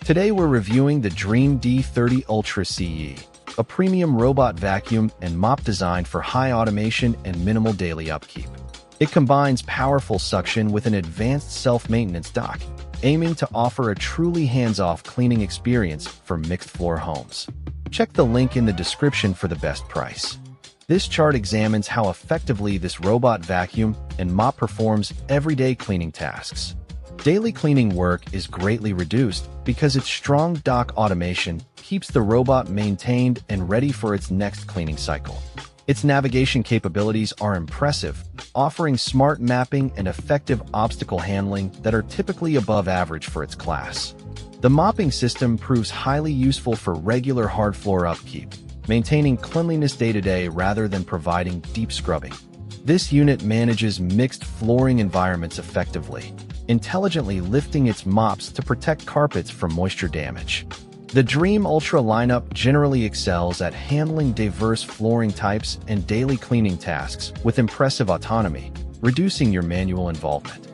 Today we're reviewing the Dreame D30 Ultra CE, a premium robot vacuum and mop designed for high automation and minimal daily upkeep. It combines powerful suction with an advanced self-maintenance dock, aiming to offer a truly hands-off cleaning experience for mixed-floor homes. Check the link in the description for the best price. This chart examines how effectively this robot vacuum and mop performs everyday cleaning tasks. Daily cleaning work is greatly reduced because its strong dock automation keeps the robot maintained and ready for its next cleaning cycle. Its navigation capabilities are impressive, offering smart mapping and effective obstacle handling that are typically above average for its class. The mopping system proves highly useful for regular hard floor upkeep, maintaining cleanliness day-to-day rather than providing deep scrubbing. This unit manages mixed flooring environments effectively, intelligently lifting its mops to protect carpets from moisture damage. The Dreame Ultra lineup generally excels at handling diverse flooring types and daily cleaning tasks with impressive autonomy, reducing your manual involvement.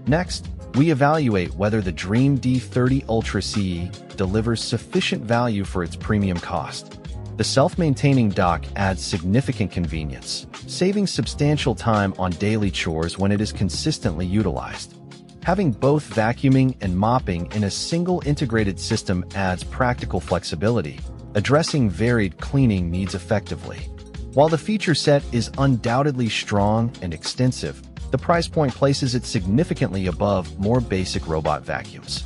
Next, we evaluate whether the Dreame D30 Ultra CE delivers sufficient value for its premium cost. The self-maintaining dock adds significant convenience, saving substantial time on daily chores when it is consistently utilized. Having both vacuuming and mopping in a single integrated system adds practical flexibility, addressing varied cleaning needs effectively. While the feature set is undoubtedly strong and extensive, the price point places it significantly above more basic robot vacuums.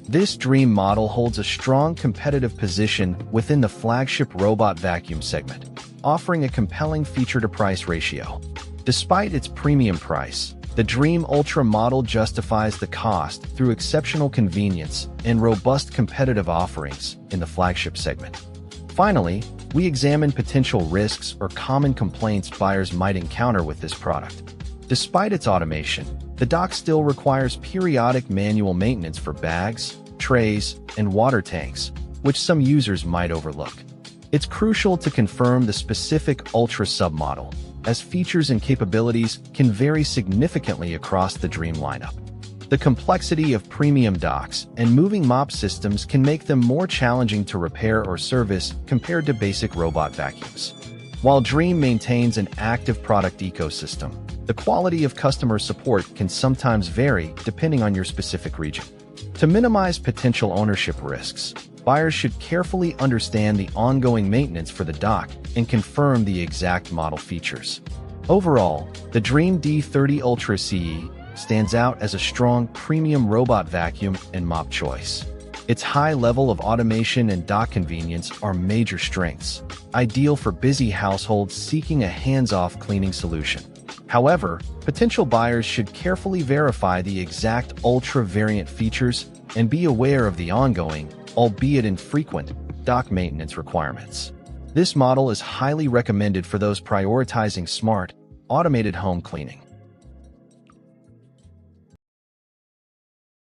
This Dreame model holds a strong competitive position within the flagship robot vacuum segment, offering a compelling feature-to-price ratio. Despite its premium price, the Dreame Ultra model justifies the cost through exceptional convenience and robust competitive offerings in the flagship segment. Finally, we examine potential risks or common complaints buyers might encounter with this product. Despite its automation, the dock still requires periodic manual maintenance for bags, trays, and water tanks, which some users might overlook. It's crucial to confirm the specific Ultra submodel, as features and capabilities can vary significantly across the Dreame lineup. The complexity of premium docks and moving mop systems can make them more challenging to repair or service compared to basic robot vacuums. While Dreame maintains an active product ecosystem, the quality of customer support can sometimes vary depending on your specific region. To minimize potential ownership risks, buyers should carefully understand the ongoing maintenance for the dock and confirm the exact model features. Overall, the Dreame D30 Ultra CE stands out as a strong premium robot vacuum and mop choice. Its high level of automation and dock convenience are major strengths, ideal for busy households seeking a hands-off cleaning solution. However, potential buyers should carefully verify the exact Ultra variant features and be aware of the ongoing, albeit infrequent, dock maintenance requirements. This model is highly recommended for those prioritizing smart, automated home cleaning.